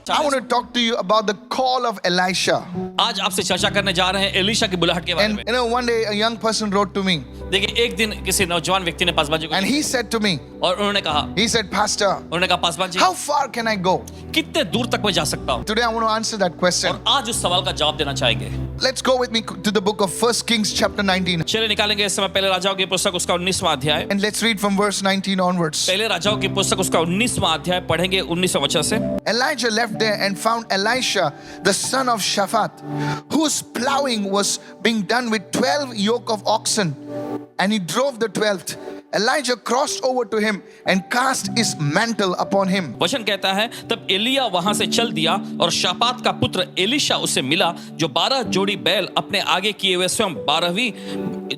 I want to talk to you about the call of Elisha. आज आपसे चर्चा करने जा रहे हैं एलीशा की बुलाहट के बारे And में। one day a young person wrote to me देखिए एक दिन किसी नौजवान व्यक्ति ने पासवान जी को and he said to me, और उन्होंने कहा he said, Pastor, Paswan ji how far can I go? कितने दूर तक मैं जा सकता हूँ? Today I want to answer that question. और आज उस सवाल का जवाब देना चाहेंगे। Let's go with me to the book of 1 Kings chapter 19 चलिए निकालेंगे इस समय पहले राजाओं की पुस्तक उसका 19वां अध्याय। and let's read from verse 19 onwards. पहले राजाओं की पुस्तक उसका 19वां अध्याय पढ़ेंगे 19वें वचन से। Elijah left there and found Elisha, the son of Shaphat, whose plowing was being done with 12 yoke of oxen, and he drove the 12th. Elijah crossed over to him and cast his mantle upon him. वचन कहता है तब एलिया वहां से चल दिया और शापात का पुत्र एलीशा उसे मिला जो 12 जोड़ी बैल अपने आगे किए हुए स्वयं 12वीं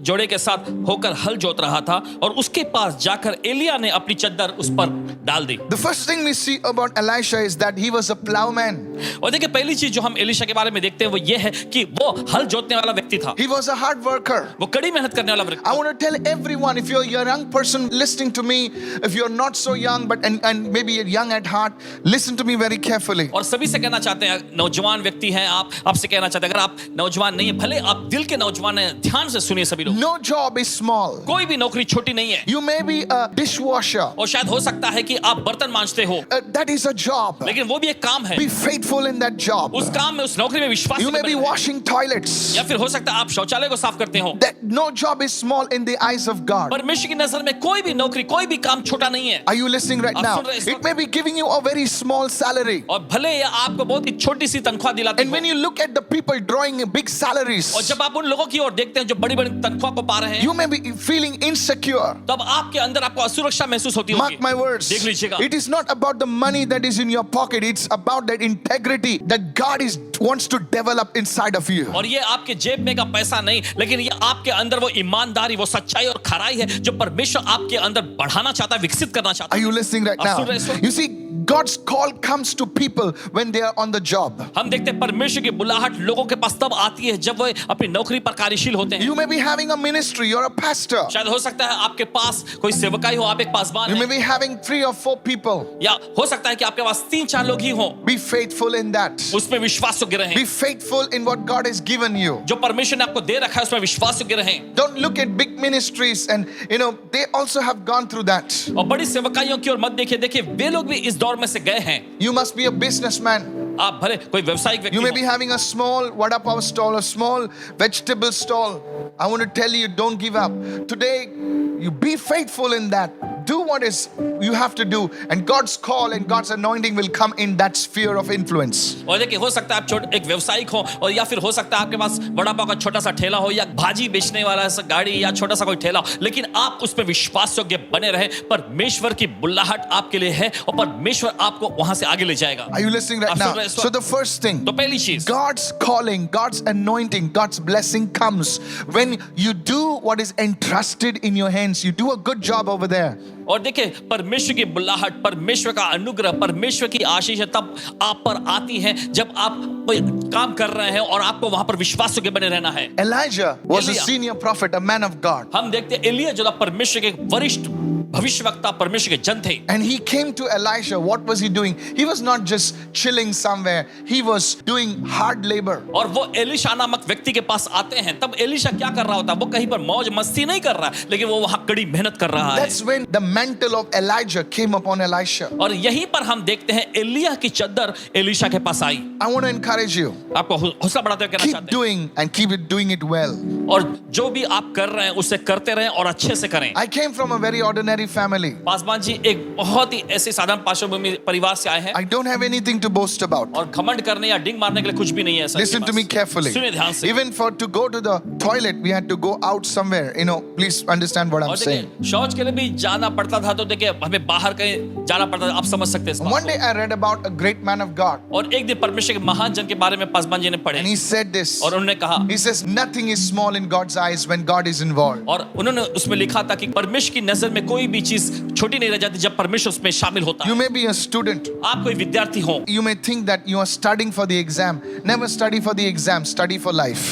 जोड़े के साथ होकर हल जोत रहा था और उसके पास जाकर एलिया ने अपनी चद्दर उस पर डाल दी। The first thing we see about Elisha is that he was a plowman. और देखिए पहली चीज जो हम एलीशा के बारे में देखते हैं वो ये है कि वो हल जोतने वाला व्यक्ति था। He was a hard worker. वो कड़ी मेहनत करने वाला व्यक्ति। I want to tell everyone, if you're a young person listening to me, if you're not so young but and maybe you're young at heart, listen to me very carefully. और सभी से कहना चाहते हैं नौजवान व्यक्ति हैं आप, आपसे कहना चाहते हैं अगर आप नौजवान नहीं है भले आप दिल के नौजवान हैं, ध्यान से सुनिए सभी लोग। No job is small. कोई भी नौकरी छोटी नहीं है। You may be a dishwasher. और शायद हो सकता है कि आप बर्तन मांजते हो। That is a job. लेकिन वो भी एक काम है। Be faithful in that job. उस काम में उस नौकरी में विश्वास। You may be washing toilets. या फिर हो सकता है आप शौचालय को साफ करते हो। That no job is small in the eyes of God. परमेश्वर की नजर में कोई भी नौकरी कोई भी काम छोटा नहीं है। Are you listening right now? It may be giving you a very small salary. और भले या आपको बहुत ही छोटी सी तनख्वाह दिलाती And when you look at the people drawing big salaries, और जब आप उन लोगों की ओर देखते हैं जो बड़ी-बड़ी तनख्वाह को पा रहे हैं, you may be feeling insecure. तब आपके अंदर आपको असुरक्षा महसूस होती होगी। Mark my words. देख लीजिएगा। It is not about the money that is in your pocket. It's about that integrity that God wants to develop inside of you. और ये आपके जेब में का पैसा नहीं, लेकिन ये आपके अंदर वो ईमानदारी, वो सच्चाई और खराई है जो परमेश्वर आपके अंदर बढ़ाना चाहता है, विकसित करना चाहता Are है। you listening right now? You see, God's call comes to people when they are on the job. हम देखते हैं परमेश्वर की बुलाहट लोगों के पास तब आती है जब वो अपनी नौकरी पर कार्यशील होते हैं। You may be having a ministry, you're a pastor. शायद हो सकता है आपके पास कोई सेवकाई हो, आप एक पासवान You हैं। may be having 3 or 4 people. या हो सकता है कि आपके पास 3-4 लोग ही हों। Be faithful in that. उसमें विश्वास योग्य रहें। Be faithful in what God has given you. जो परमेश्वर ने आपको दे रखा है उसमें विश्वास योग्य रहें। Don't look at big ministries and they also have gone through that. और बड़ी सेवकाइयों की ओर मत देखिए, देखिए वे लोग भी इस दौर में से गए हैं। You must be a businessman. आप भले कोई व्यवसायिक व्यक्ति You may हो। be having a small vada pav stall, a small vegetable stall. I want to tell you, don't give up. Today, you be faithful in that. Do what is you have to do, and God's call and God's anointing will come in that sphere of influence. और देखिए हो सकता है आप एक व्यवसायिक हो और या फिर हो सकता है आपके पास बड़ा पाव का छोटा सा ठेला हो या भाजी बेचने वाला ऐसा गाड़ी या छोटा सा कोई ठेला हो, लेकिन आप उस पर विश्वास योग्य बने रहे। परमेश्वर की बुलाहट आपके लिए है और परमेश्वर आपको वहां से आगे ले जाएगा। Are you listening right now? So the first thing, तो पहली चीज, God's calling, God's anointing, God's blessing comes when you do what is entrusted in your hands. You do a good job over there. और देखिए परमेश्वर की बुलाहट, परमेश्वर का अनुग्रह, परमेश्वर की आशीष तब आप पर आती है जब आप कोई काम कर रहे हैं और आपको वहां पर विश्वास योग्य बने रहना है। Elijah was a senior prophet, a man of God. हम देखते हैं एलिया जो था परमेश्वर के वरिष्ठ भविष्यवक्ता, परमेश्वर के जन थे। And he came to Elisha. What was he doing? He was not just chilling somewhere. He was doing hard labor. और वो एलीशा नामक व्यक्ति के पास आते हैं, तब एलीशा क्या कर रहा होता है? वो कहीं पर मौज मस्ती नहीं कर रहा है, लेकिन वो वहां कड़ी मेहनत कर रहा है। That's when the mantle of Elijah came upon Elisha. और यहीं पर हम देखते हैं एलिया की चद्दर एलीशा के पास आई। I want to encourage you. आपको हौसला बढ़ाते हुए कहना Keep चाहते हैं, doing and keep doing it well. और जो भी आप कर रहे हैं उसे करते रहें और अच्छे से करें। I came from a very ordinary family. Paswan ji एक बहुत ही ऐसे साधारण पार्श्वभूमि परिवार से आए हैं। I don't have anything to boast about. और घमंड करने या डिंग मारने के लिए कुछ भी नहीं है ऐसा। Listen to me carefully. सुनिए ध्यान से। Even to go to the toilet, we had to go out somewhere. Please understand what I'm और saying. देखिए शौच के लिए भी जाना पड़ता था, तो देखिए हमें बाहर कहीं जाना पड़ता था। आप समझ सकते हैं इस बात One day I read about a great man of God. को। और एक दिन परमेश्वर के महान जन के बारे में पासवान जी ने पढ़े And he said this. और उन्होंने कहा, He says, nothing is small in God's eyes when God is involved. और उन्होंने उसमें लिखा था कि परमेश्वर की नजर में कोई भी चीज छोटी नहीं रह जाती जब परमेश्वर उसमें शामिल होता You है। may be a student. आप कोई विद्यार्थी हो You may think that you are studying for the exam. Never study for the exam, study for life.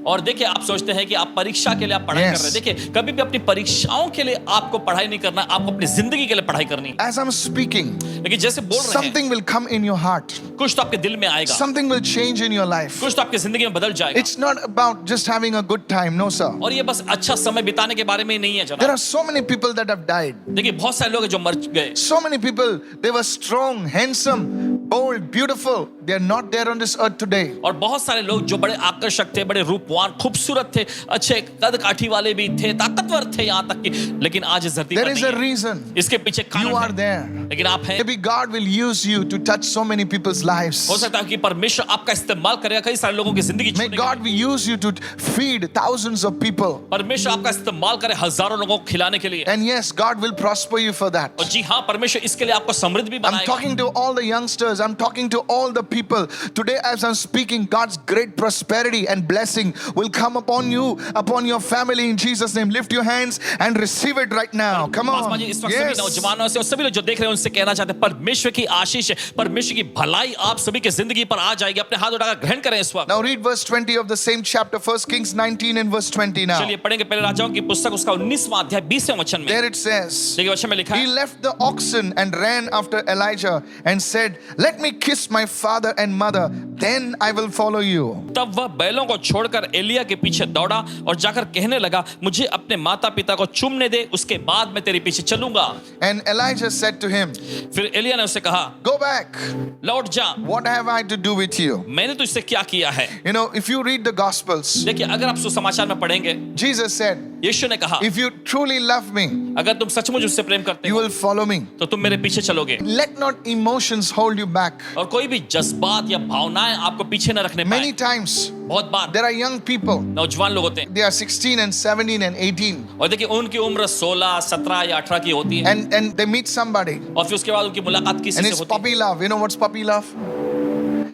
और देखिए आप सोचते हैं कि आप परीक्षा के लिए आप पढ़ाई Yes. कर रहे हैं। देखिए कभी भी अपनी परीक्षाओं के लिए आपको पढ़ाई नहीं करना, आपको अपनी जिंदगी के लिए पढ़ाई करनी है। As I'm speaking, लेकिन जैसे बोल रहे हैं something will come in your heart. कुछ तो आपके दिल में आएगा, Something will change in your life. कुछ तो आपकी जिंदगी में बदल जाएगा। It's not about just having a good time. No, sir. और ये बस अच्छा समय बिताने के बारे में ही नहीं है There जनाब। are so many people that have died. देखिए बहुत सारे लोग हैं जो मर गए। So many people, they were strong, handsome, bold, beautiful. They are not there on this earth today. और बहुत सारे लोग जो बड़े आकर्षक थे, बड़े रूपवान, खूबसूरत थे, अच्छे कद काठी वाले भी थे, ताकतवर थे यहाँ तक कि, लेकिन आज इस धरती There पर is नहीं a है। reason इसके पीछे you are कारण है। there. लेकिन आप हैं। Maybe God will use you to touch so many people's lives. हो सकता है कि परमेश्वर आपका इस्तेमाल करेगा कई सारे लोगों की जिंदगी May छूने के God लिए। use you to feed thousands of people. परमेश्वर आपका इस्तेमाल करे हजारों लोगों को खिलाने के लिए। And yes, God will prosper you for that. और जी हाँ, परमेश्वर इसके लिए आपको समृद्ध भी I'm बनाएगा। talking to all the youngsters. I'm talking to all the people. Today, as I'm speaking, God's great prosperity and blessing will come upon you, upon your family in Jesus' name. Lift your hands and receive it right now. Come Paswan on. जी, इस वक्त सभी Yes. नौजवानों से और सभी लोग जो देख रहे हैं उनसे कहना चाहते हैं परमेश्वर की आशीष, परमेश्वर की भलाई आप सभी की जिंदगी पर आ जाएगी। अपने हाथ उठाकर ग्रहण करें इस वक्त। Now read verse 20 of the same chapter, 1 Kings 19 and verse 20 now. चलिए पढ़ेंगे पहले राजाओं की पुस्तक उसका 19वां अध्याय 20वें वचन में। There it says, देखिए वचन में लिखा he है, left the oxen and ran after Elijah and said, let me kiss my father and mother, then I will follow you. तब वह बैलों को छोड़कर एलिया के पीछे दौड़ा और जाकर कहने लगा, मुझे अपने माता पिता को चूमने दे, उसके बाद मैं तेरे पीछे चलूंगा। And Elijah said to him, फिर एलिया ने उससे कहा, go back. लौट जा, What have I to do with you? मैंने तुझसे क्या किया है। You know, if you read the Gospels, देखिए अगर आप सुसमाचार में पढ़ेंगे, Jesus said, यीशु ने कहा, if you truly love me, अगर तुम सचमुच उससे प्रेम करते you हो will follow me. तो तुम मेरे पीछे चलोगे। Let not emotions hold you back. और कोई भी जज्बात या भावनाएं आपको पीछे न रखने Many पाए। times, बहुत बार there are young people, नौजवान लोग होते हैं they are 16 and 17 and 18, और देखिए उनकी उम्र 16, 17 या 18 की होती है and they meet somebody, और फिर उसके बाद उनकी मुलाकात किसी and से it's होती है puppy love. You know what's puppy love?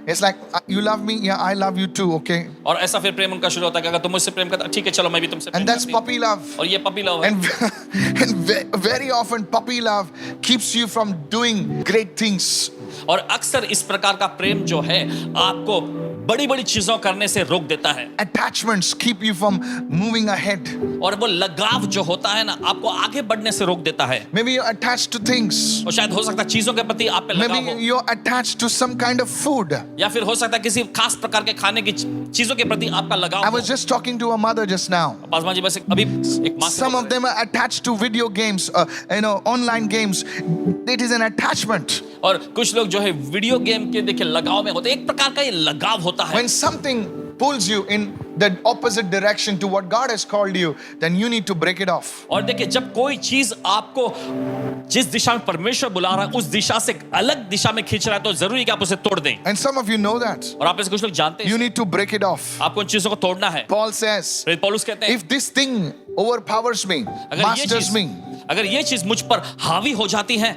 It's like, you love me, yeah, I love you too, okay? और ऐसा फिर प्रेम उनका शुरू होता है कि अगर तुम मुझसे प्रेम करता ठीक है चलो मैं भी तुमसे प्रेम And that's करती हूँ। puppy love. और ये पपी लव है And very often, puppy love keeps you from doing great things. और अक्सर इस प्रकार का प्रेम जो है आपको बड़ी बड़ी चीजों करने से रोक देता है Attachments keep you from moving ahead. और वो लगाव जो होता है ना आपको आगे बढ़ने से रोक देता है। Maybe you're attached to things. और शायद हो सकता है चीजों के प्रति आप पे लगाव Maybe हो you're attached to some kind of food. या फिर हो सकता है किसी खास प्रकार के खाने की चीजों के प्रति आपका लगाव I हो। was just talking to a mother just now. Paswan ji बस अभी एक माँ से Some बोल of रहे them are attached to video games, online games. It is an attachment. हैं। और कुछ लोग जो है वीडियो गेम के देखिए लगाव में होते हैं। एक प्रकार का ये लगाव होता है। When something pulls you in the opposite direction to what God has called you, then you need to break it off. और देखिए जब कोई चीज आपको जिस दिशा में परमेश्वर बुला रहा है उस दिशा से अलग दिशा में खींच रहा है तो जरूरी है कि आप उसे तोड़ दें। And some of you know that. और आप में से कुछ लोग जानते You हैं need to break it off. आपको उन चीजों को तोड़ना है। Paul says, प्रेरित पौलुस कहते हैं if this thing overpowers me, masters me, अगर ये चीज मुझ पर हावी हो जाती है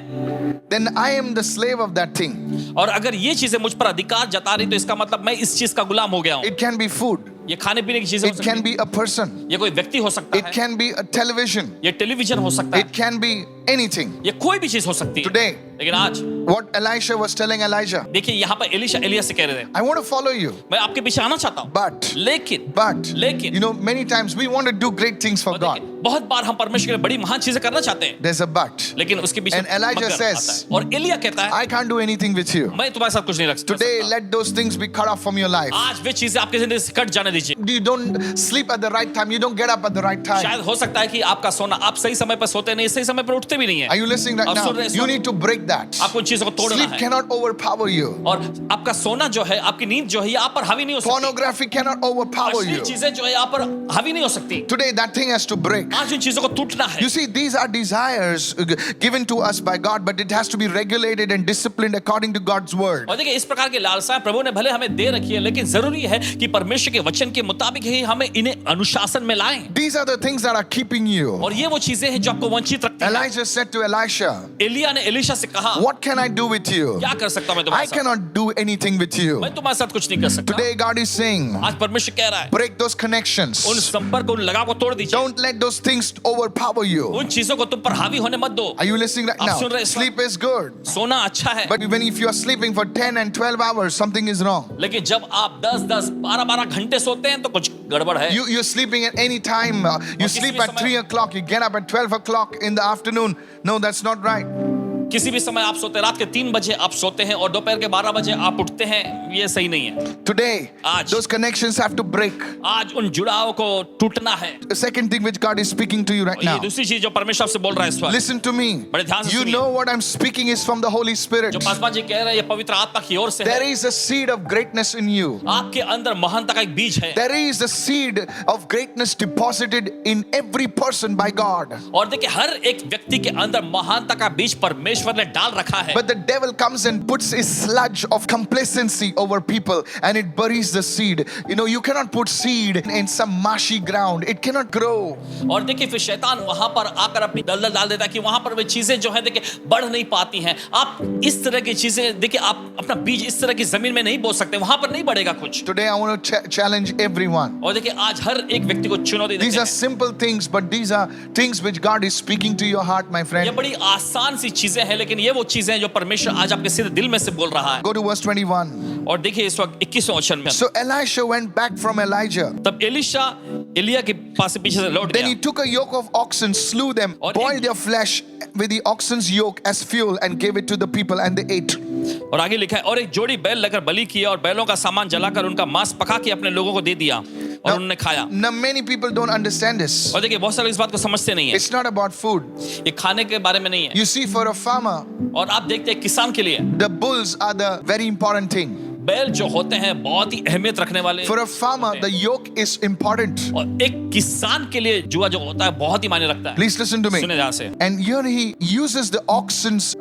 then I am the slave of that thing. और अगर ये चीजें मुझ पर अधिकार जता रही तो इसका मतलब मैं इस चीज का गुलाम हो गया हूं। It can be food. ये खाने पीने की चीजें हो It सकती can हैं, be a person. ये कोई व्यक्ति हो सकता It है, can be a television. ये टेलीविजन हो सकता है, It can be anything. ये कोई भी चीज हो सकती है। Today, लेकिन आज what Elisha was telling Elijah, देखिए यहाँ पर एलिशा एलिया से कह रहे थे I want to follow you. मैं आपके पीछे आना चाहता हूँ But, लेकिन you know, many times we want to do great things for और God. देखिए, बहुत बार हम परमेश्वर के लिए बड़ी महान चीजें करना चाहते हैं There's a but. लेकिन उसके पीछे And Elijah मगर says, आता है। और एलिया कहता है I can't do anything with you. मैं तुम्हारे साथ कुछ नहीं रख Today, सकता। let those things be cut off from your life. आज वे चीजें आपके जिंदगी से कट जाने दीजिए। You don't sleep at the right time. You don't get up at the right time. शायद हो सकता है कि आपका सोना आप सही समय पर सोते नहीं, सही समय पर उठते भी नहीं है। Are you listening right आप now? सुन रहे हैं इस You वक्त? need to break that. आपको उन चीजों को तोड़ना Sleep है cannot overpower you. और आपका सोना जो है आपकी नींद जो है ये आप पर हावी नहीं हो सकती। Pornography cannot overpower अश्लील you. चीजें जो है आप पर हावी नहीं हो सकती। Today, that thing has to break. आज उन चीजों को टूटना है। You see, these are desires given to us by God, but it has to be regulated and disciplined according to God's word. और देखिए इस प्रकार की लालसाएं प्रभु ने भले हमें दे रखी है लेकिन जरूरी है कि परमेश्वर के वचन के मुताबिक ही हमें इन्हें अनुशासन में लाएं। These are the things that are keeping you. और ये वो चीजें हैं जो आपको वंचित रखती हैं। Elijah said to Elisha, Elia ने एलिशा से कहा what can I do with you? क्या कर सकता हूं मैं I तुम्हारे साथ? cannot do anything with you. मैं तुम्हारे साथ कुछ नहीं कर सकता। Today, God is saying, आज परमेश्वर कह रहा है break those connections. उन संपर्क उन लगाव को तोड़ दीजिए। Don't let those things overpower you. उन चीजों को तुम पर हावी होने मत दो। Are you listening right आप now? सुन रहे हैं इस वक्त? Sleep is good. सोना अच्छा है But even if you are sleeping for 10 and 12 hours, something is wrong. लेकिन जब आप 10-10, 12-12 घंटे सोते सोते हैं तो कुछ गड़बड़ है। You're sleeping at any time. You किसी sleep भी at समय- 3 o'clock. You get up at 12 o'clock in the afternoon. No, that's not right. किसी भी समय आप सोते हैं, रात के 3 बजे आप सोते हैं और दोपहर के 12 बजे आप उठते हैं, ये सही नहीं है। Today, आज- those connections have to break. आज उन जुड़ाव को टूटना है। The second thing which God is speaking to you right और ये now. दूसरी चीज जो परमेश्वर आपसे बोल रहा है इस वक्त, Listen to me. बड़े ध्यान से You सुनिए। know what I'm speaking is from the Holy Spirit. जो पासवान जी कह रहे हैं ये पवित्र आत्मा की ओर से There है। is a seed of greatness in you. आपके अंदर महानता का एक बीज है। There is a seed of greatness deposited in every person by God. और देखिए हर एक व्यक्ति के अंदर महानता का बीज परमेश्वर ने डाल रखा है। But the devil comes and puts a sludge of complacency over people and it buries the seed. You know, you cannot put seed in some marshy ground. It cannot grow. और देखिए फिर शैतान वहां पर आकर अपनी दलदल डाल देता है कि वहां पर वे चीजें जो है देखिए बढ़ नहीं पाती हैं। आप इस तरह की चीजें देखिए आप अपना बीज इस तरह की जमीन में नहीं बो सकते, वहां पर नहीं बढ़ेगा कुछ। Today I want to challenge everyone. और देखिए आज हर एक व्यक्ति को चुनौती These देते are हैं। simple things, but these are things which God is speaking to your heart, my ये friend. बड़ी आसान सी चीजें हैं, लेकिन ये वो चीजें हैं जो परमेश्वर आज आपके सीधे दिल में से बोल रहा है। Go to verse 21. और देखिए इस वक्त 21वें वचन में, So Elisha went back from Elijah. तब एलीशा एलिया के पास से पीछे से लौट Then he गया took a yoke of oxen, slew them, और boiled their flesh with the oxen's yoke as fuel, and gave it to the people, and they ate. और आगे लिखा है और एक जोड़ी बैल लेकर बलि किया और बैलों का सामान जलाकर उनका मांस पका के अपने लोगों को दे दिया और उन्होंने खाया। Now, many people don't understand this. और देखिए बहुत सारे इस बात को समझते नहीं है। It's not about food. ये खाने के बारे में नहीं है। You see, for a farmer, और आप देखते हैं किसान के लिए the bulls are the very important thing. बैल जो होते हैं बहुत ही अहमियत रखने वाले। For a farmer, the yoke is important. और एक किसान के लिए जुआ जो होता है बहुत ही मायने रखता है। Please listen to me. सुने ध्यान से। And here he uses the oxen's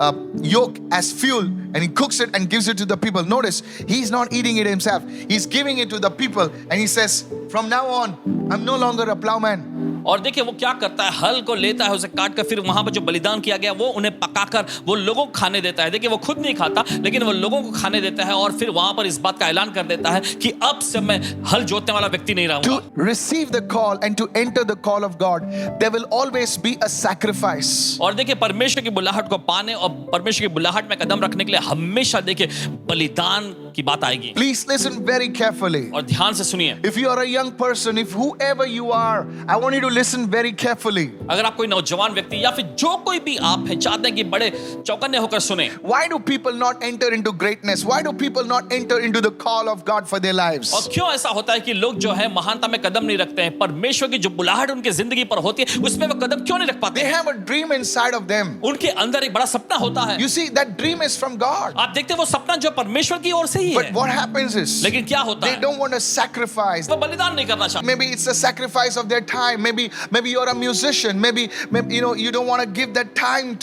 yoke as fuel, and he cooks it and gives it to the people. Notice, he's not eating it himself. He's giving it to the people, and he says, "From now on, I'm no longer a plowman." और देखिए वो क्या करता है, हल को लेता है, उसे काट कर फिर वहां पर जो बलिदान किया गया वो उन्हें पकाकर वो लोगों को खाने देता है। देखिए वो खुद नहीं खाता लेकिन वो लोगों को खाने देता है और फिर वहां पर इस बात का ऐलान कर देता है कि अब से मैं हल जोतने वाला व्यक्ति नहीं रहूंगा। To receive the call and to enter the call of God, there will always be a sacrifice. और देखिए परमेश्वर की बुलाहट को पाने और परमेश्वर की बुलाहट में कदम रखने के लिए हमेशा देखिए बलिदान की बात आएगी। Please listen very carefully. और ध्यान से सुनिए। If you are a young person, if whoever you are, I want you to listen very carefully. अगर आप कोई नौजवान व्यक्ति या फिर जो कोई भी आप है चाहते हैं कि बड़े चौकन्ने होकर सुने। Why do people not enter into greatness? Why do people not enter into the call of God for their lives? और क्यों ऐसा होता है कि लोग जो है महानता में कदम नहीं रखते हैं? परमेश्वर की जो बुलाहट उनकी जिंदगी पर होती है उसमें वो कदम क्यों नहीं रख पाते They हैं? have a dream inside of them. उनके अंदर एक बड़ा सपना होता है। You see, that dream is from God. आप देखते हैं वो सपना जो परमेश्वर की ओर से ही But है। what happens is, लेकिन क्या होता they है? don't want to sacrifice. वो बलिदान नहीं करना चाहते। Maybe it's a sacrifice of their time. Maybe you're a musician. Maybe you don't want to give that time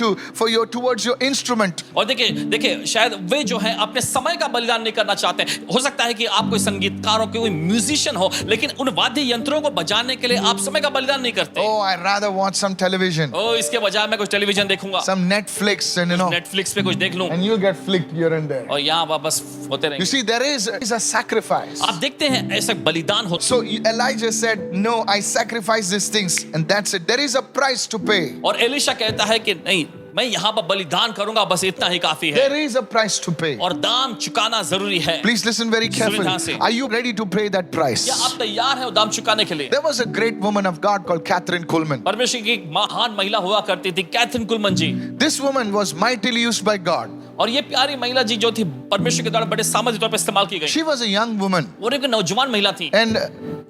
towards your instrument. और देखिए शायद वे जो है अपने समय का बलिदान नहीं करना चाहते। हो सकता है कि आप कोई संगीतकार हो, कोई म्यूजिशियन हो, लेकिन उन वाद्य यंत्रों को बजाने के लिए आप समय का बलिदान नहीं करते। Oh, I'd rather watch some television, ओ इसके बजाय मैं कुछ टेलीविजन देखूंगा, some Netflix, and नेटफ्लिक्स पे कुछ देख लूं and you'll get flicked here and there. और यहाँ वापस होते You रहेंगे। see, there is a sacrifice. आप देखते हैं ऐसा बलिदान होता So Elijah said, "No, I sacrifice these things, and that's it. There is a price to pay. और एलीशा कहता है कि नहीं मैं यहाँ पर बलिदान करूंगा, बस इतना ही काफी है There is a price to pay." और दाम चुकाना जरूरी है। Please listen very carefully. Are you ready to pay that price? क्या आप तैयार हैं दाम चुकाने के लिए? There was a great woman of God called Catherine Kuhlman. परमेश्वर की एक महान महिला हुआ करती थी Katherine Kuhlman ji. This woman was mightily used by God. और ये प्यारी महिला जी जो थी परमेश्वर के द्वारा बड़े सामर्थ्य तौर पर इस्तेमाल की गई। She was a young woman, और एक नौजवान महिला थी and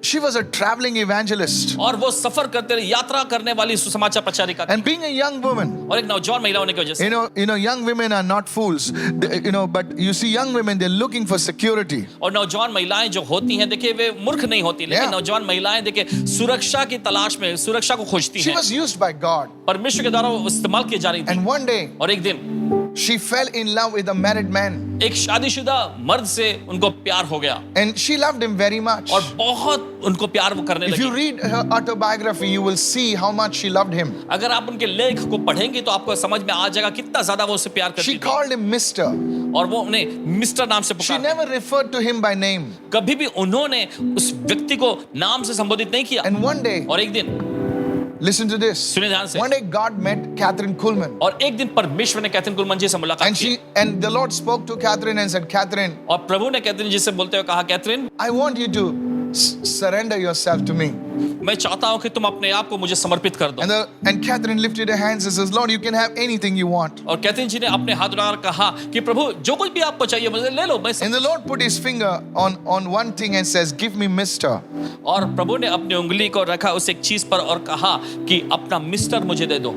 she was a traveling evangelist. और वो सफर करते रहे, यात्रा करने वाली सुसमाचार प्रचारिका थी। And being a young woman, और एक नौजवान महिला होने की वजह से young women are not fools. But you see, young women, they're looking for security. और नौजवान महिलाएं जो होती हैं देखिए वे मूर्ख नहीं होती, लेकिन Yeah. नौजवान महिलाएं देखिए सुरक्षा की तलाश में सुरक्षा को खोजती She हैं। was used by God. परमेश्वर के द्वारा वो इस्तेमाल की जा रही थी। And one day, और एक दिन she fell in love with a married man. एक शादीशुदा मर्द से उनको प्यार हो गया And she loved him very much. और बहुत उनको प्यार वो करने If you लगी। read her autobiography, you will see how much she loved him. अगर आप उनके लेख को पढ़ेंगे तो आपको समझ में आ जाएगा कितना ज्यादा वो उससे प्यार करती She थी। called him Mr. और वो उन्हें मिस्टर नाम से She पुकारती। never referred to him by name. कभी भी उन्होंने उस व्यक्ति को नाम से संबोधित नहीं किया। And one day, और एक दिन listen to this. सुनिए ध्यान से। One day, God met Catherine Kuhlman. और एक दिन परमेश्वर ने कैथरीन कुलमन जी से मुलाकात की And the Lord spoke to Catherine and said, "Catherine, और प्रभु ने कैथरीन जी से बोलते हुए कहा Catherine I want you to surrender yourself to me. मैं चाहता हूं कि तुम अपने आप को मुझे समर्पित कर दो। And Catherine lifted her hands and says, Lord, you can have anything you want. और कैथरीन जी ने अपने हाथ उठाकर कहा कि प्रभु जो कुछ भी आपको चाहिए मुझे ले लो, मैं And the Lord put his finger on one thing and says, give me mister. और प्रभु ने अपनी उंगली को रखा उस एक चीज पर और कहा कि अपना मिस्टर मुझे दे दो।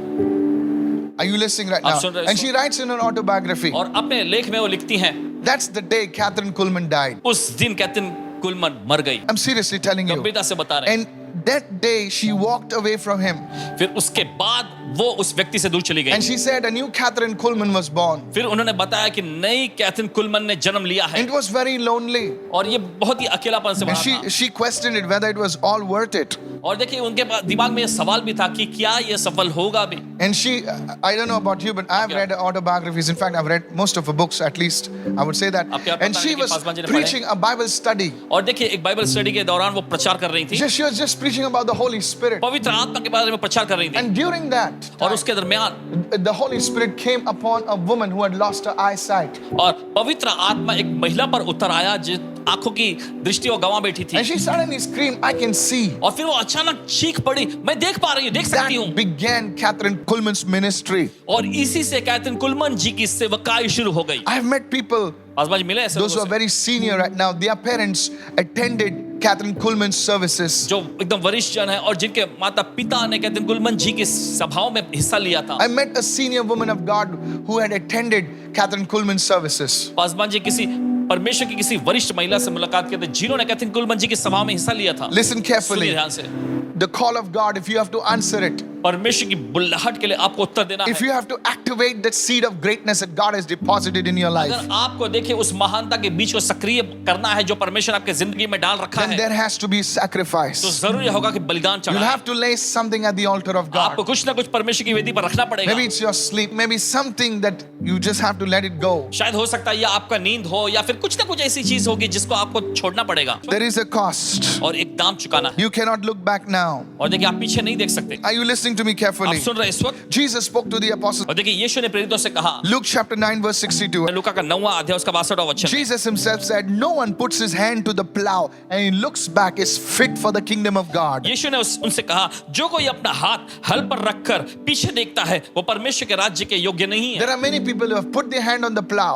Are you listening right now? आप सुन रहे हैं? And she writes in her autobiography, और अपने लेख में वो लिखती हैं, that's the day Catherine Kuhlman died. उस दिन कैथरीन कुलमन मर गई। I'm seriously telling you. गंभीरता से बता रहे हैं। And that day she walked away from him. फिर उसके बाद वो उस व्यक्ति से दूर चली गई। And she said a new Catherine Kuhlman was born. फिर उन्होंने बताया कि नई कैथरीन कुलमन ने जन्म लिया है It was very lonely. और ये बहुत ही अकेलापन से And भरा था। she questioned it whether it was all worth it. और देखिए उनके दिमाग में ये सवाल भी था कि क्या ये सफल होगा भी। And I don't know about you, but I've read her autobiographies. In fact, I've read most of her books, at least I would say that. आपको And पता she है कि was पासवान जी ने preaching a Bible study. और देखिए एक Bible study के दौरान वो प्रचार कर रही थी। She was just preaching about the Holy Spirit. पवित्र आत्मा के बारे में प्रचार कर रही थी। And during that, और उसके दरमियान the Holy Spirit came upon a woman who had lost her eyesight. और पवित्र आत्मा एक महिला पर उतर आया जो आंखों की दृष्टि वो गंवा बैठी थी। And she suddenly screamed, I can see. और फिर वो अचानक चीख पड़ी, मैं देख पा रही हूँ, देख सकती हूँ। That began Catherine Kuhlman's ministry. और इसी से कैथरीन कुलमन जी की सेवकाई शुरू हो गई। I've met people, Paswan ji मिले ऐसे those who लोगों are से, very senior right now, their parents attended Catherine Kuhlman's services. जो एकदम वरिष्ठ जन है और जिनके माता पिता ने कैथरीन कुलमन जी की सभाओं में हिस्सा लिया था। I met a senior woman of God who had attended Catherine Kuhlman's services. Paswan ji किसी परमेश्वर की किसी वरिष्ठ महिला से मुलाकात की थी जिन्होंने कैथरीन कुलमन जी की सभा में हिस्सा लिया था। Listen सुनिए carefully. ध्यान से। The call of God, if you have to answer it, परमेश्वर की बुल्लाहट के लिए आपको उत्तर देना if है। you have to activate that seed of greatness that God has deposited in your life, अगर आपको देखिए उस महानता के बीच को सक्रिय करना है जो परमेश्वर आपके जिंदगी में डाल रखा then है, there has to be तो sacrifice. जरूरी होगा कि बलिदान You'll चढ़ाएं। have to lay something at the altar of God. आपको कुछ ना कुछ परमेश्वर की वेदी पर रखना पड़ेगा। Maybe it's your sleep, maybe something that you just have to let it go. शायद हो सकता है या आपका नींद हो या फिर कुछ ना कुछ ऐसी चीज होगी जिसको आपको छोड़ना पड़ेगा There is a cost. और एक दाम चुकाना है। You cannot look back now. और देखिए आप पीछे नहीं देख सकते। Are you listening to me आप carefully? सुन रहे हैं इस वक्त? Jesus spoke to the apostles. और देखिए यीशु ने प्रेरितों से कहा, Luke chapter 9 verse 62. लूका का 9वां अध्याय उसका 62वां वचन। Jesus himself said, no one puts his hand to the plow and he looks back is fit for the kingdom of God. यीशु ने उनसे कहा, जो कोई अपना हाथ हल पर रखकर पीछे देखता है वो परमेश्वर के राज्य के योग्य नहीं है। There are many people who have put their hand on the plow.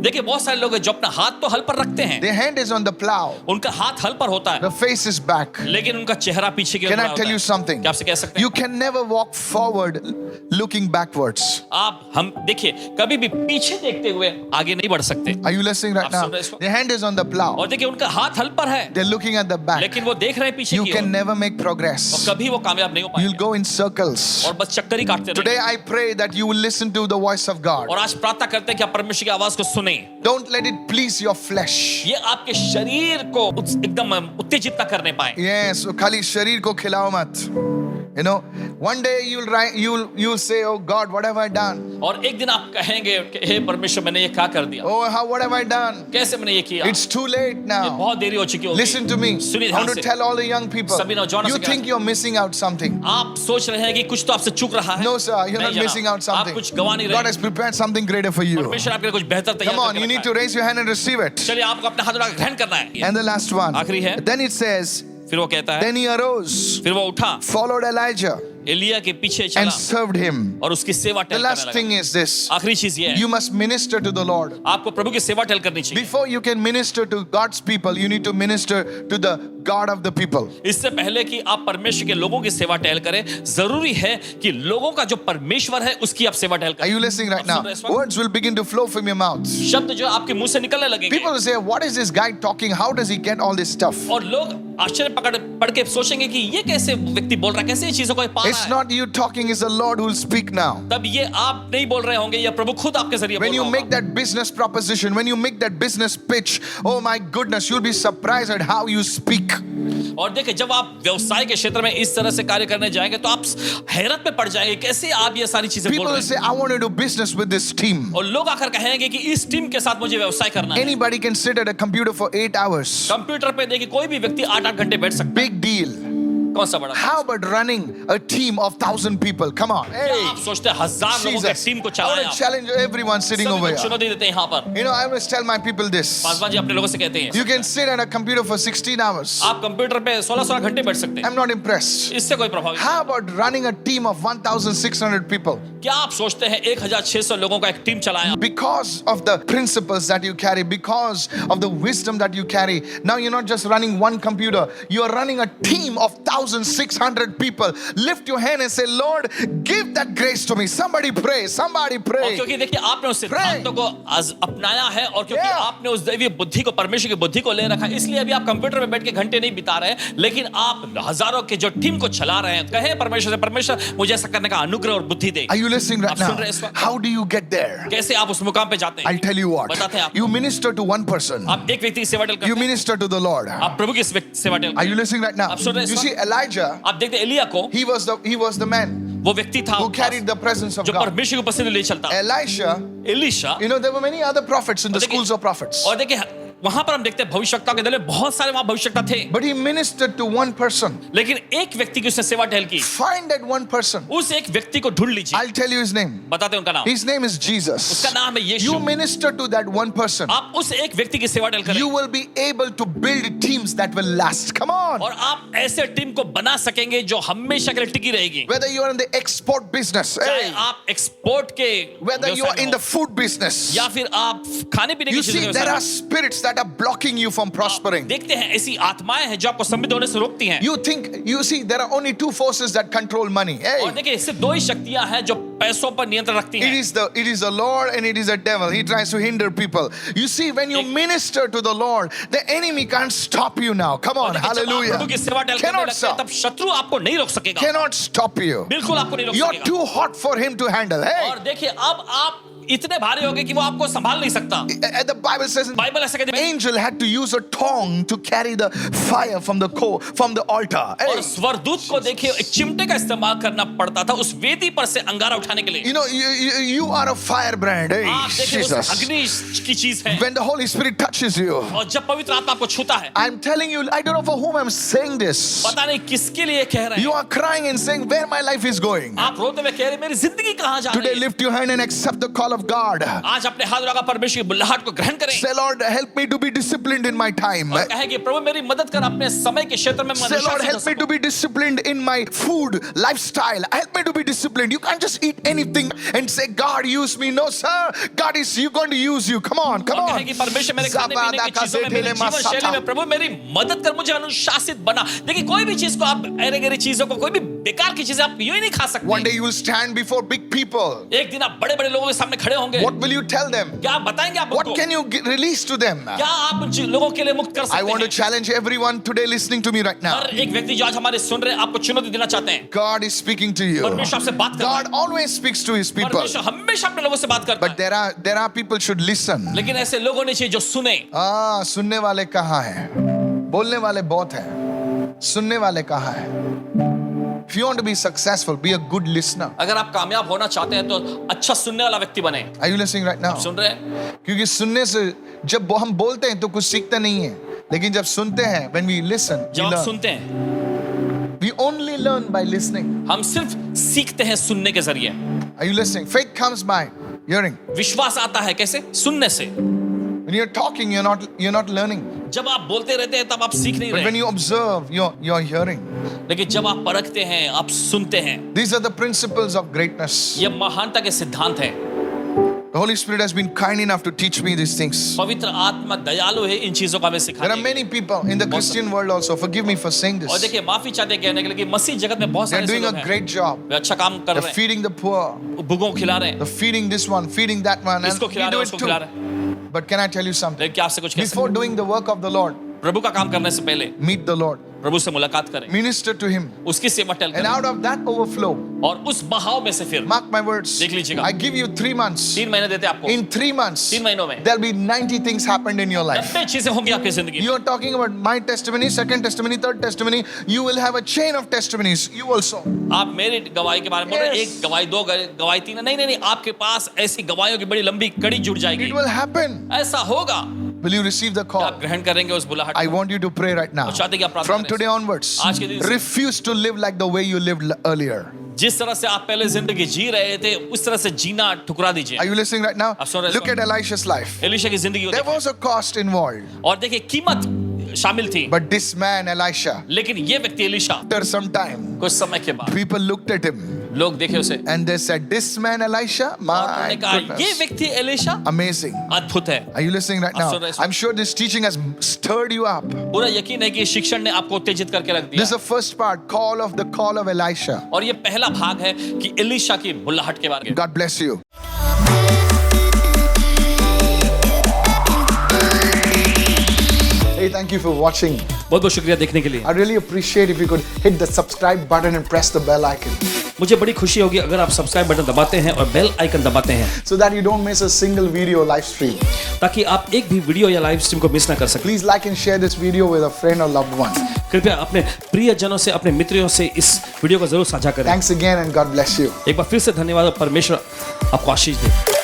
देखिए बहुत सारे लोग हैं जो अपना हाथ तो हल पर रखते हैं, Their hand is on the plow. उनका हाथ हल पर होता है The face is back. लेकिन उनका चेहरा पीछे की ओर Can मुड़ा I होता tell है। you something? क्या आपसे कह सकते हैं? You can never walk forward looking backwards. हम देखिए कभी भी पीछे देखते हुए आगे नहीं बढ़ सकते। Are you listening right आप now? सुन रहे हैं इस वक्त? Their hand is on the plow. और देखिए उनका हाथ हल पर है They're looking at the back. लेकिन वो देख रहे हैं पीछे You की can ओर never make और progress. कभी वो कामयाब नहीं हो You'll पाएंगे go in circles. और बस चक्कर ही काटते Today रहेंगे। I pray that you will listen to the voice of God. और आज प्रार्थना करते हैं कि आप परमेश्वर की आवाज को सुने। Don't let it please your flesh. ये आपके शरीर को एकदम उत्तेजित ना करने पाए। Yes, खाली शरीर को खिलाओ मत. You know, one day you'll say, oh God, what have I done? और एक दिन आप कहेंगे कि हे परमेश्वर मैंने ये क्या कर दिया, Oh, what have I done? कैसे मैंने ये किया, It's too late ये now. बहुत देरी हो चुकी होगी। Listen to me. सुनिए I ध्यान want to से। tell all the young people. सभी नौजवानों You से think you're missing out something. आप सोच रहे हैं कि कुछ तो आपसे चूक रहा है। No, sir, you're नहीं not जनाब, missing out आप something. कुछ गवा नहीं God रहे। has prepared something greater for you. परमेश्वर आपके लिए कुछ बेहतर तैयार Come on, करके you need रखा to raise your hand and receive it. है। चलिए आपको अपना हाथ उठा के ग्रहण करना है। And the last one. आखिरी है। Then it says, फिर वो कहता है, then he arose, फिर वो उठा, followed Elijah, एलिया के पीछे and चला served him. और उसकी सेवा The टहल last करने thing लगा। is this. आखिरी चीज ये है, You must minister to the Lord. आपको प्रभु की सेवा टहल करनी चाहिए। Before you can minister to God's people, you need to minister to the God of the people. इससे पहले कि आप परमेश्वर के लोगों की सेवा टहल करें, जरूरी है कि लोगों का जो परमेश्वर है उसकी आप सेवा टहल Are करें। you listening right आप now? सुन रहे हैं इस वक्त? Words will begin to flow from your mouth. शब्द जो आपके मुंह से निकलने लगेंगे People will say, what is this guy talking? How does he get all this stuff? और लोग आश्चर्य पड़ के सोचेंगे कि ये कैसे व्यक्ति बोल रहा है, कैसे ये चीजों को पा It's रहा है। not you talking, it's the Lord who will speak now. तब ये आप नहीं बोल रहे होंगे, या प्रभु खुद आपके जरिए When बोल you रहा make होगा। that business proposition, when you make that business pitch, oh my goodness, you'll be surprised at how you speak. और देखिए जब आप व्यवसाय के क्षेत्र में इस तरह से कार्य करने जाएंगे तो आप हैरत में पड़ जाएंगे कैसे आप ये सारी चीजें बोल People रहे will हैं। say, I want to do business with this team. और लोग आकर कहेंगे कि इस टीम के साथ मुझे व्यवसाय करना है। Anybody can sit at a computer for 8 hours. Computer पे देखिए कोई भी व्यक्ति 8-8 घंटे बैठ सकता है। Big deal. कौन सा बड़ा काम? How about running a team of 1,000 people? Come on. क्या Hey, आप सोचते हैं 1000 लोगों के Jesus. टीम को I चलाएं want आप? to challenge everyone sitting सभी over को here. चुनौती देते हैं यहाँ पर। You know, I always tell my people this. Paswan ji अपने लोगों से कहते हैं, You can sit at a computer for 16 hours. आप कंप्यूटर पे 16 घंटे बैठ सकते हैं, I'm not impressed. इससे कोई प्रभाव नहीं। How about running a team of 1,600 people? क्या आप सोचते हैं 1600 लोगों का एक टीम चलाएं आप? Because of the principles that you carry, because of the wisdom that you carry, now you're not just running one computer, you are running a team of 1,600 people. Lift your hand and say, Lord, give that grace to me. Somebody pray, somebody और pray. क्योंकि देखिए आपने उस सिद्धांतों को अपनाया है और क्योंकि Yeah. आपने उस दैवीय बुद्धि को, परमेश्वर की बुद्धि को ले रखा है, इसलिए अभी आप कंप्यूटर में बैठ के घंटे नहीं बिता रहे हैं, लेकिन आप हजारों के जो टीम को चला रहे हैं। कहे परमेश्वर से, परमेश्वर मुझे ऐसा करने का अनुग्रह और बुद्धि दे। Are you listening right आप सुन now? रहे हैं इस वक्त? How do you get there? कैसे आप उस मुकाम पे जाते I'll हैं? tell you what. बताते हैं आपको। You minister to one person. आप एक व्यक्ति की सेवा टेल करते You हैं, minister to the Lord. आप प्रभु की सेवा टेल Are करते you हैं। listening right now? आप सुन रहे हैं You इस see, Elijah, आप देखते हैं एलिया को, he was the man वो व्यक्ति था who carried the presence of जो God. परमेश्वर की उपस्थिति ले चलता। Elisha, Elisha, you know, there were many other prophets in the देखिए- schools of prophets. और देखिए वहां पर हम देखते हैं भविष्यवक्ताओं के दल में बहुत सारे वहां भविष्यवक्ता थे, But he ministered to one person. लेकिन एक व्यक्ति की उसने सेवा टहल की। Find that one person. उस एक व्यक्ति को ढूंढ लीजिए, I'll tell you his name. बताते हैं उनका नाम। His name is Jesus. उसका नाम है You Yeshu. minister to that one person. आप उस एक व्यक्ति की सेवा टहल करें You will be able to build teams that will last. Come on. और आप ऐसे टीम को बना सकेंगे जो हमेशा के लिए टिकी रहेगी। Whether you are in the export business, चाहे hey, आप एक्सपोर्ट के whether you are व्यवसाय में in the हो, food business. या फिर आप खाने पीने You की चीजों see, के there व्यवसाय are में spirits that are blocking you from हो। prospering. देखते हैं ऐसी आत्माएं हैं जो आपको समृद्ध होने से रोकती हैं। You see, there are only two forces that control money. Hey, और देखिए इससे दो ही शक्तियां हैं जो पैसों पर नियंत्रण रखती it हैं। is the Lord and it is the devil. He tries to hinder people. You see, when you minister to the Lord, the enemy can't stop you now. Come और on, देखिए, जब आप hallelujah. प्रभु की सेवा टहल करने Cannot लगते हैं, stop. तब शत्रु आपको नहीं रोक सकेगा, Cannot stop you. बिल्कुल आपको नहीं रोक You're सकेगा। too hot for him to handle. Hey, और देखिए अब आप इतने भारी हो गए कि वो आपको संभाल नहीं सकता। the Bible says बाइबल ऐसा कहती the है, angel had to use a tongue to carry the fire from the altar. Hey, और स्वरदूत को देखिए एक चिमटे का इस्तेमाल करना पड़ता था उस वेदी पर से अंगारा उठाने के लिए। you know, you are a firebrand. Hey, आप देखिए उस Jesus. अग्नि की चीज है, When the Holy Spirit touches you, और जब पवित्र आत्मा आपको छूता है, I'm telling you, I don't know for whom I'm saying this. पता नहीं किसके लिए कह रहे You हैं, are crying and saying, where my life is going. आप रोते हुए कह रहे हैं मेरी जिंदगी कहाँ जा Today, रही है। lift your hand and accept the call of God. आज अपने हाथ लगा परमेश्वर की बुलाहट को ग्रहण करें Say, Lord, help me to be disciplined in my time. और कहें कि प्रभु मेरी मदद कर अपने समय के क्षेत्र में मैं Say, Lord, अनुशासित हो help me सकूं। to be disciplined in my food lifestyle. Help me to be disciplined. You can't just eat anything and say, God, use me. No, sir. God is going to use you. Come on, come और on. कहें कि परमेश्वर मेरे खाने पीने की चीजों में, मेरे जीवन शैली में प्रभु मेरी मदद कर, मुझे अनुशासित बना। देखिए कोई भी चीज को आप ऐरे गैरे चीजों को, कोई भी बेकार की चीजें आप यूं ही नहीं खा One day सकते। you will stand before big people. एक दिन आप बड़े बड़े लोगों के सामने खड़े होंगे, What will you tell them? क्या आप बताएंगे आप What उनको? can you release to them? क्या आप उन लोगों के लिए मुक्त कर I सकते want to हैं? challenge everyone today listening to me right now. हर एक व्यक्ति जो आज हमारे सुन रहे हैं आपको चुनौती देना चाहते हैं। God is speaking to you. परमेश्वर आपसे बात कर रहा God always speaks to his है। people. परमेश्वर हमेशा अपने लोगों से बात करता But है, there are people should listen. लेकिन ऐसे लोग होने चाहिए जो सुने। सुनने वाले कहाँ हैं? बोलने वाले बहुत हैं, सुनने वाले कहाँ हैं? If you want to be successful, be a good listener. अगर आप कामयाब होना चाहते हैं तो अच्छा सुनने वाला व्यक्ति बने। Are you listening right now? सुन रहे हैं? क्योंकि सुनने से जब हम बोलते हैं तो कुछ सीखते नहीं है, लेकिन जब सुनते हैं, when we listen, जब आप सुनते हैं, we only learn by listening. हम सिर्फ सीखते हैं सुनने के जरिए। Are you listening? Faith comes by hearing. विश्वास आता है कैसे? सुनने से। When you're talking, you're not learning. जब आप बोलते रहते हैं तब आप सीख नहीं But when रहे, you observe, you're hearing. लेकिन जब आप परखते हैं आप सुनते हैं। These are the principles of greatness. ये महानता के सिद्धांत हैं। The Holy Spirit has been kind enough to teach me these things. पवित्र आत्मा दयालु है इन चीजों को हमें There are सिखाने के लिए। many people in the Christian world also. Forgive me for saying और this. देखिए माफी चाहते हैं कहने के लिए कि मसीह जगत में बहुत They're सारे ऐसे doing लोग a हैं, great job. वे अच्छा काम कर They're रहे हैं, feeding the poor. भूखों को खिला रहे हैं, They're feeding this one, feeding that one, and इसको we खिला रहे do हैं, it उसको खिला too. रहे हैं। But can I tell you something? लेकिन क्या आपसे कुछ कह Before सकते doing the work of the Lord, हैं? प्रभु का काम करने से पहले meet the Lord, प्रभु से मुलाकात करें, minister to Him, उसकी सेवा टहल and करें, out of that overflow, और उस बहाव में से फिर mark my words, देख लीजिएगा। I give you 3 months. 3 महीने देते हैं आपको। In 3 months, 3 महीनों में there'll be 90 things happened in your life. 90 चीजें होंगी आपकी जिंदगी में। You are talking about my testimony, second testimony, third testimony. You will have a chain of testimonies. You also. आप मेरी गवाही के बारे में बोल रहे हैं, Yes. एक गवाही, दो गवाही, तीन, नहीं नहीं नहीं, आपके पास ऐसी गवाहियों की बड़ी लंबी कड़ी जुड़ जाएगी। It will happen. ऐसा होगा Will you receive the क्या call? आप ग्रहण करेंगे उस बुलाहट I को? want you to pray right now. और चाहते हैं कि आप प्रार्थना From करें। today onwards, आज के दिन से- refuse to live like the way you lived earlier. जिस तरह से आप पहले जिंदगी जी रहे थे उस तरह से जीना ठुकरा दीजिए। Are you listening right now? आप सुन रहे हैं Look इस at Elisha's life. एलीशा की जिंदगी को There देखें। was a cost involved. और देखिए कीमत शामिल थी, But this man, Elisha, लेकिन ये व्यक्ति एलीशा after some time, कुछ समय के बाद people looked at him लोग देखे उसे and they said, this man, Elisha, और my उन्होंने कहा ये goodness, व्यक्ति एलीशा amazing. अद्भुत है। Are you listening right आप now? सुन रहे हैं? I'm sure this teaching has stirred you up. पूरा यकीन है कि शिक्षण ने आपको उत्तेजित करके रख This is दिया। the first part, the call of Elisha. और ये पहला भाग है कि एलीशा की बुलाहट के बारे में। God bless you. Hey, thank you for watching. बहुत बहुत शुक्रिया देखने के लिए। I really appreciate if you could hit the subscribe button and press the bell icon मुझे बड़ी खुशी होगी अगर आप सब्सक्राइब बटन दबाते हैं और बेल आइकन दबाते हैं so that you don't miss a single video live stream. ताकि आप एक भी वीडियो या लाइव स्ट्रीम को मिस ना कर सकें। Please like and share this video with a friend or loved one. कृपया अपने प्रियजनों से, अपने मित्रों से इस वीडियो को जरूर साझा करें। Thanks again and God bless you. एक बार फिर से धन्यवाद और परमेश्वर आपको आशीष दे।